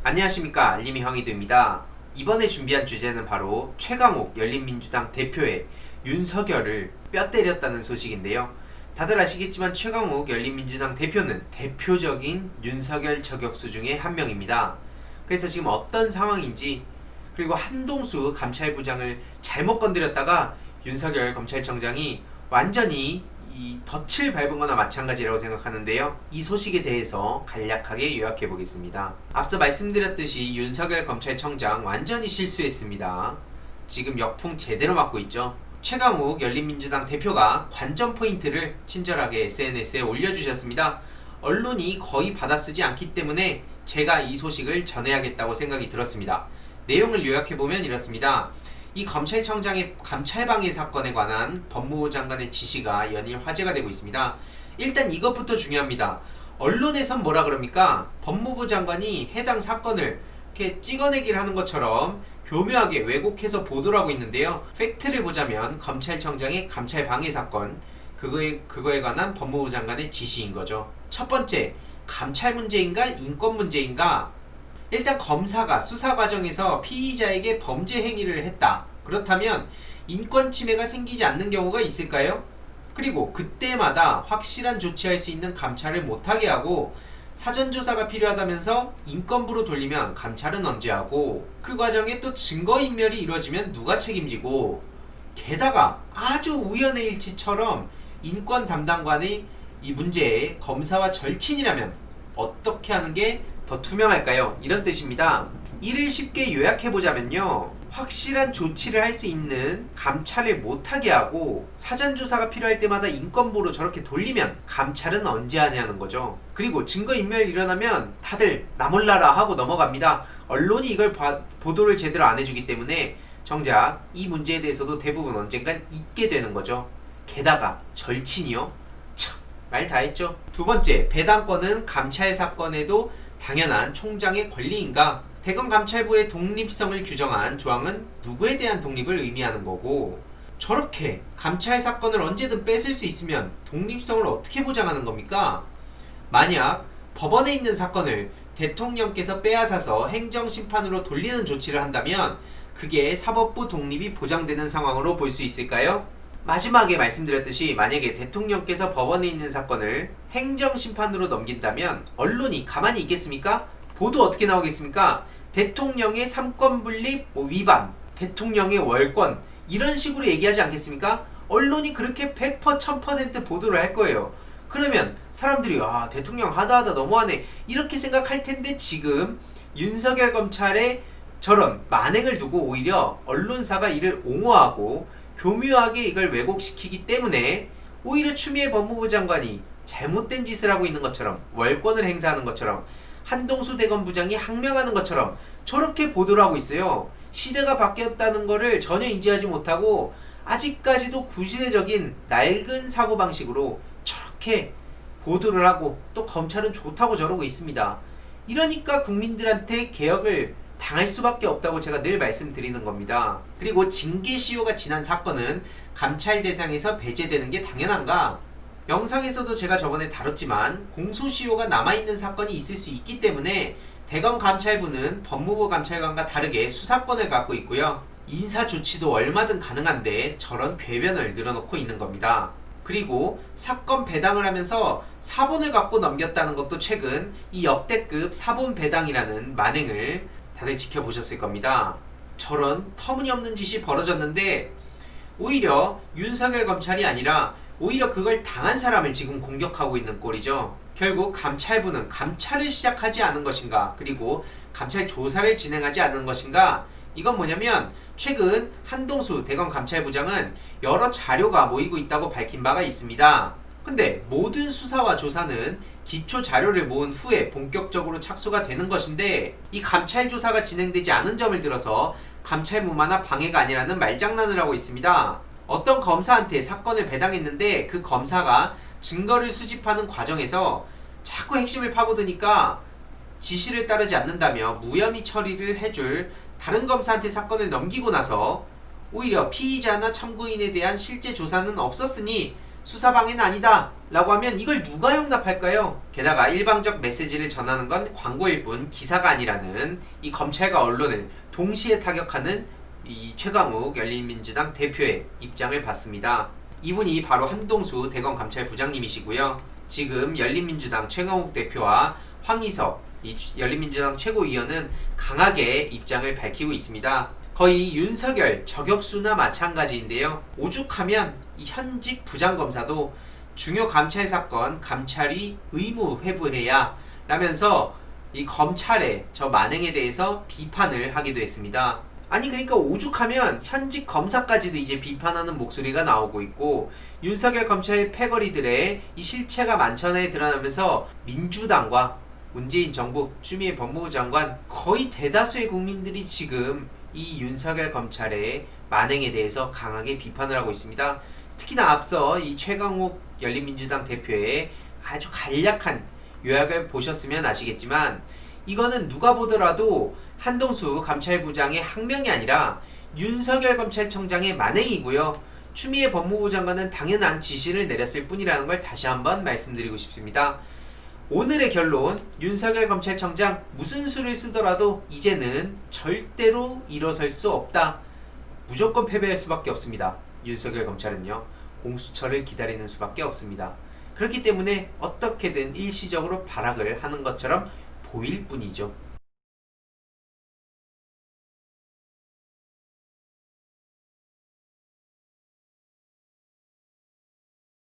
안녕하십니까, 알림이 황희도입니다. 이번에 준비한 주제는 바로 최강욱 열린민주당 대표의 윤석열을 뼈 때렸다는 소식인데요. 다들 아시겠지만 최강욱 열린민주당 대표는 대표적인 윤석열 저격수 중에 한 명입니다. 그래서 지금 어떤 상황인지, 그리고 한동수 감찰부장을 잘못 건드렸다가 윤석열 검찰청장이 완전히 이 덫을 밟은 거나 마찬가지라고 생각하는데요. 이 소식에 대해서 간략하게 요약해 보겠습니다. 앞서 말씀드렸듯이 윤석열 검찰청장 완전히 실수했습니다. 지금 역풍 제대로 맞고 있죠. 최강욱 열린민주당 대표가 관전 포인트를 친절하게 SNS에 올려주셨습니다. 언론이 거의 받아쓰지 않기 때문에 제가 이 소식을 전해야겠다고 생각이 들었습니다. 내용을 요약해보면 이렇습니다. 이 검찰청장의 감찰방해 사건에 관한 법무부 장관의 지시가 연일 화제가 되고 있습니다. 일단 이것부터 중요합니다. 언론에선 뭐라 그럽니까? 법무부 장관이 해당 사건을 이렇게 찍어내기를 하는 것처럼 교묘하게 왜곡해서 보도를 하고 있는데요. 팩트를 보자면 검찰청장의 감찰방해 사건, 그거에 관한 법무부 장관의 지시인 거죠. 첫 번째, 감찰 문제인가 인권 문제인가? 일단 검사가 수사 과정에서 피의자에게 범죄 행위를 했다. 그렇다면 인권 침해가 생기지 않는 경우가 있을까요? 그리고 그때마다 확실한 조치할 수 있는 감찰을 못하게 하고 사전조사가 필요하다면서 인권부로 돌리면 감찰은 언제 하고, 그 과정에 또 증거인멸이 이루어지면 누가 책임지고, 게다가 아주 우연의 일치처럼 인권 담당관의 이 문제에 검사와 절친이라면 어떻게 하는 게 더 투명할까요? 이런 뜻입니다. 이를 쉽게 요약해보자면요, 확실한 조치를 할 수 있는 감찰을 못하게 하고 사전조사가 필요할 때마다 인권부로 저렇게 돌리면 감찰은 언제 하냐는 거죠. 그리고 증거인멸이 일어나면 다들 나 몰라라 하고 넘어갑니다. 언론이 이걸 보도를 제대로 안 해주기 때문에 정작 이 문제에 대해서도 대부분 언젠간 잊게 되는 거죠. 게다가 절친이요? 참, 말 다 했죠. 두 번째, 배당권은 감찰 사건에도 당연한 총장의 권리인가? 대검감찰부의 독립성을 규정한 조항은 누구에 대한 독립을 의미하는 거고, 저렇게 감찰 사건을 언제든 뺏을 수 있으면 독립성을 어떻게 보장하는 겁니까? 만약 법원에 있는 사건을 대통령께서 빼앗아서 행정심판으로 돌리는 조치를 한다면 그게 사법부 독립이 보장되는 상황으로 볼 수 있을까요? 마지막에 말씀드렸듯이 만약에 대통령께서 법원에 있는 사건을 행정심판으로 넘긴다면 언론이 가만히 있겠습니까? 보도 어떻게 나오겠습니까? 대통령의 삼권분립 위반, 대통령의 월권, 이런 식으로 얘기하지 않겠습니까? 언론이 그렇게 100% 1000% 보도를 할 거예요. 그러면 사람들이 대통령 하다하다 너무하네 이렇게 생각할 텐데, 지금 윤석열 검찰의 저런 만행을 두고 오히려 언론사가 이를 옹호하고 교묘하게 이걸 왜곡시키기 때문에 오히려 추미애 법무부 장관이 잘못된 짓을 하고 있는 것처럼, 월권을 행사하는 것처럼, 한동수 대검부장이 항명하는 것처럼 저렇게 보도를 하고 있어요. 시대가 바뀌었다는 거를 전혀 인지하지 못하고 아직까지도 구시대적인 낡은 사고방식으로 저렇게 보도를 하고, 또 검찰은 좋다고 저러고 있습니다. 이러니까 국민들한테 개혁을 당할 수밖에 없다고 제가 늘 말씀드리는 겁니다. 그리고 징계시효가 지난 사건은 감찰 대상에서 배제되는 게 당연한가? 영상에서도 제가 저번에 다뤘지만 공소시효가 남아있는 사건이 있을 수 있기 때문에 대검감찰부는 법무부 감찰관과 다르게 수사권을 갖고 있고요. 인사조치도 얼마든 가능한데 저런 궤변을 늘어놓고 있는 겁니다. 그리고 사건 배당을 하면서 사본을 갖고 넘겼다는 것도 최근 이 역대급 사본 배당이라는 만행을 다들 지켜보셨을 겁니다. 저런 터무니없는 짓이 벌어졌는데 오히려 윤석열 검찰이 아니라 오히려 그걸 당한 사람을 지금 공격하고 있는 꼴이죠. 결국 감찰부는 감찰을 시작하지 않은 것인가, 그리고 감찰 조사를 진행하지 않은 것인가? 이건 뭐냐면 최근 한동수 대검감찰부장은 여러 자료가 모이고 있다고 밝힌 바가 있습니다. 근데 모든 수사와 조사는 기초 자료를 모은 후에 본격적으로 착수가 되는 것인데, 이 감찰 조사가 진행되지 않은 점을 들어서 감찰 무마나 방해가 아니라는 말장난을 하고 있습니다. 어떤 검사한테 사건을 배당했는데 그 검사가 증거를 수집하는 과정에서 자꾸 핵심을 파고드니까 지시를 따르지 않는다며 무혐의 처리를 해줄 다른 검사한테 사건을 넘기고 나서 오히려 피의자나 참고인에 대한 실제 조사는 없었으니 수사방해는 아니다 라고 하면 이걸 누가 용납할까요? 게다가 일방적 메시지를 전하는 건 광고일 뿐 기사가 아니라는 이 검찰과 언론을 동시에 타격하는 이 최강욱 열린민주당 대표의 입장을 봤습니다. 이분이 바로 한동수 대검감찰부장님이시고요. 지금 열린민주당 최강욱 대표와 황희석 이 열린민주당 최고위원은 강하게 입장을 밝히고 있습니다. 거의 윤석열 저격수나 마찬가지인데요. 오죽하면 이 현직 부장검사도 중요 감찰 사건 감찰이 의무 회부해야 라면서 이 검찰의 저 만행에 대해서 비판을 하기도 했습니다. 아니 그러니까 오죽하면 현직 검사까지도 이제 비판하는 목소리가 나오고 있고 윤석열 검찰 패거리들의 이 실체가 만천하에 드러나면서 민주당과 문재인 정부, 추미애 법무부 장관 거의 대다수의 국민들이 지금 이 윤석열 검찰의 만행에 대해서 강하게 비판을 하고 있습니다. 특히나 앞서 이 최강욱 열린민주당 대표의 아주 간략한 요약을 보셨으면 아시겠지만 이거는 누가 보더라도 한동수 감찰부장의 항명이 아니라 윤석열 검찰청장의 만행이고요. 추미애 법무부 장관은 당연한 지시를 내렸을 뿐이라는 걸 다시 한번 말씀드리고 싶습니다. 오늘의 결론, 윤석열 검찰청장 무슨 수를 쓰더라도 이제는 절대로 일어설 수 없다. 무조건 패배할 수밖에 없습니다. 윤석열 검찰은요. 공수처를 기다리는 수밖에 없습니다. 그렇기 때문에 어떻게든 일시적으로 발악을 하는 것처럼 보일 뿐이죠.